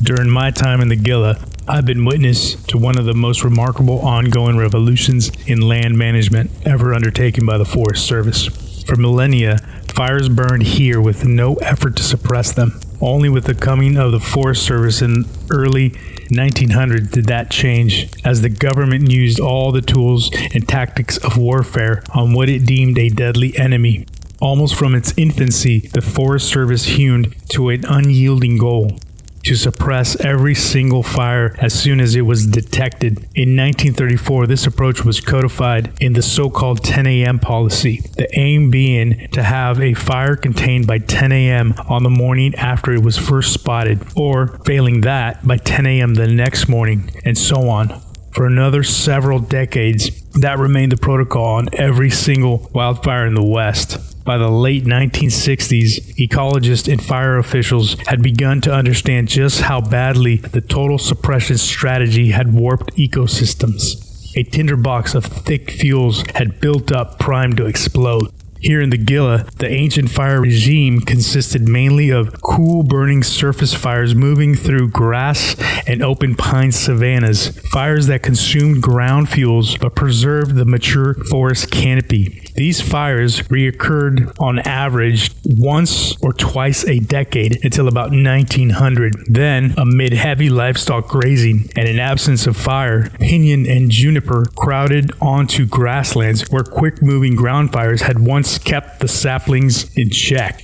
During my time in the Gila, I've been witness to one of the most remarkable ongoing revolutions in land management ever undertaken by the Forest Service. For millennia, fires burned here with no effort to suppress them. Only with the coming of the Forest Service in early 1900s did that change, as the government used all the tools and tactics of warfare on what it deemed a deadly enemy. Almost from its infancy, the Forest Service hewn to an unyielding goal: to suppress every single fire as soon as it was detected. In 1934, this approach was codified in the so-called 10 a.m. policy, the aim being to have a fire contained by 10 a.m. on the morning after it was first spotted, or failing that, by 10 a.m. the next morning, and so on. For another several decades, that remained the protocol on every single wildfire in the West. By the late 1960s, ecologists and fire officials had begun to understand just how badly the total suppression strategy had warped ecosystems. A tinderbox of thick fuels had built up, primed to explode. Here in the Gila, the ancient fire regime consisted mainly of cool burning surface fires moving through grass and open pine savannas, fires that consumed ground fuels but preserved the mature forest canopy. These fires reoccurred on average once or twice a decade until about 1900. Then, amid heavy livestock grazing and an absence of fire, pinyon and juniper crowded onto grasslands where quick-moving ground fires had once kept the saplings in check.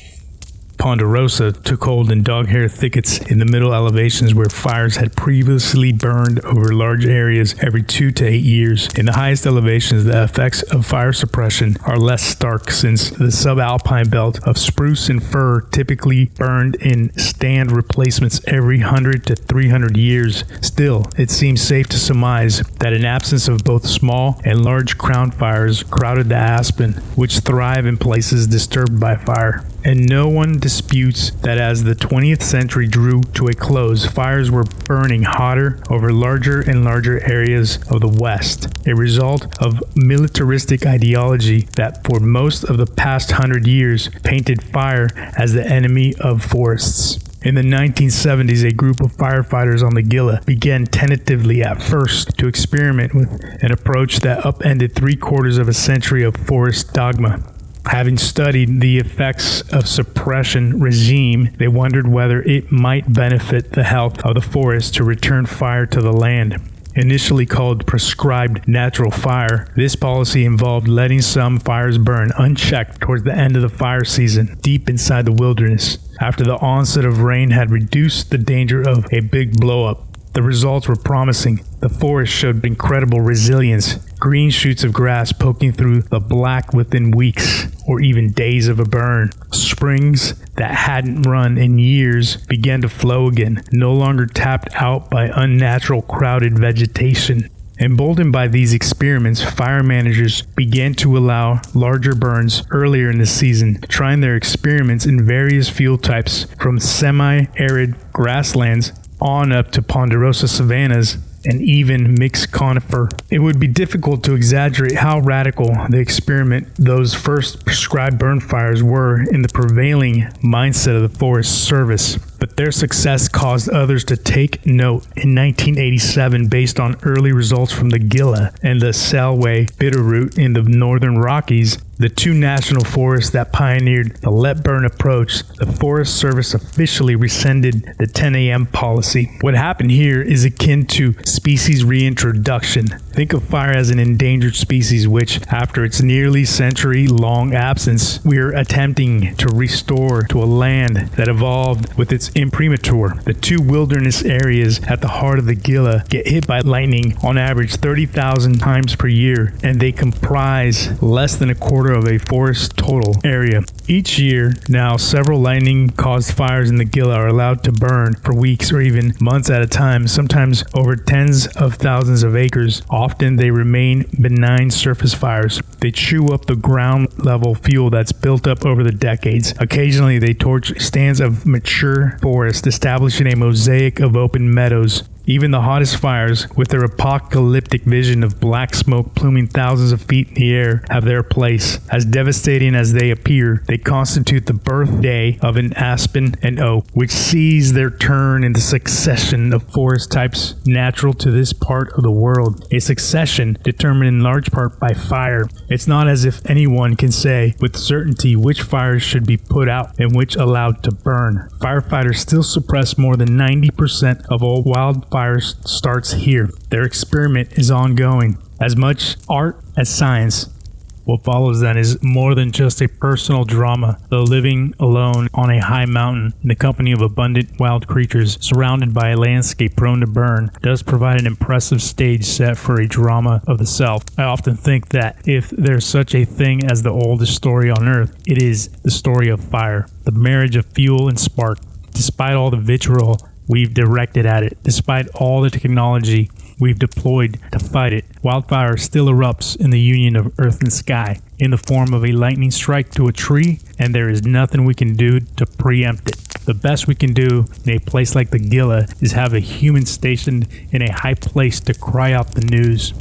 Ponderosa took hold in doghair thickets in the middle elevations where fires had previously burned over large areas every 2 to 8 years. In the highest elevations, the effects of fire suppression are less stark, since the subalpine belt of spruce and fir typically burned in stand replacements every 100 to 300 years. Still, it seems safe to surmise that an absence of both small and large crown fires crowded the aspen, which thrive in places disturbed by fire. And no one disputes that as the 20th century drew to a close, fires were burning hotter over larger and larger areas of the West, a result of militaristic ideology that for most of the past 100 years painted fire as the enemy of forests. In the 1970s, a group of firefighters on the Gila began tentatively at first to experiment with an approach that upended 3/4 of a century of forest dogma. Having studied the effects of suppression regime, they wondered whether it might benefit the health of the forest to return fire to the land. Initially called prescribed natural fire, this policy involved letting some fires burn unchecked towards the end of the fire season, deep inside the wilderness, after the onset of rain had reduced the danger of a big blow-up. The results were promising. The forest showed incredible resilience, green shoots of grass poking through the black within weeks or even days of a burn. Springs that hadn't run in years began to flow again, no longer tapped out by unnatural crowded vegetation. Emboldened by these experiments, fire managers began to allow larger burns earlier in the season, trying their experiments in various field types, from semi-arid grasslands on up to ponderosa savannas and even mixed conifer. It would be difficult to exaggerate how radical the experiment those first prescribed burn fires were in the prevailing mindset of the Forest Service. But their success caused others to take note. In 1987, based on early results from the Gila and the Selway Bitterroot in the Northern Rockies, the two national forests that pioneered the let burn approach, the Forest Service officially rescinded the 10 a.m. policy. What happened here is akin to species reintroduction. Think of fire as an endangered species which, after its nearly century-long absence, we're attempting to restore to a land that evolved with its imprimatur. The two wilderness areas at the heart of the Gila get hit by lightning on average 30,000 times per year, and they comprise less than a quarter of a forest total area. Each year, now, several lightning-caused fires in the Gila are allowed to burn for weeks or even months at a time, sometimes over tens of thousands of acres. Often they remain benign surface fires. They chew up the ground level fuel that's built up over the decades. Occasionally, they torch stands of mature forest, establishing a mosaic of open meadows. Even the hottest fires, with their apocalyptic vision of black smoke pluming thousands of feet in the air, have their place. As devastating as they appear, they constitute the birthday of an aspen and oak, which sees their turn in the succession of forest types natural to this part of the world, a succession determined in large part by fire. It's not as if anyone can say with certainty which fires should be put out and which allowed to burn. Firefighters still suppress more than 90% of all wildfires starts here. Their experiment is ongoing. As much art as science, what follows then is more than just a personal drama. Though living alone on a high mountain in the company of abundant wild creatures, surrounded by a landscape prone to burn, does provide an impressive stage set for a drama of the self. I often think that if there's such a thing as the oldest story on earth, it is the story of fire, the marriage of fuel and spark. Despite all the vitriol we've directed at it, despite all the technology we've deployed to fight it, wildfire still erupts in the union of earth and sky in the form of a lightning strike to a tree, and there is nothing we can do to preempt it. The best we can do in a place like the Gila is have a human stationed in a high place to cry out the news.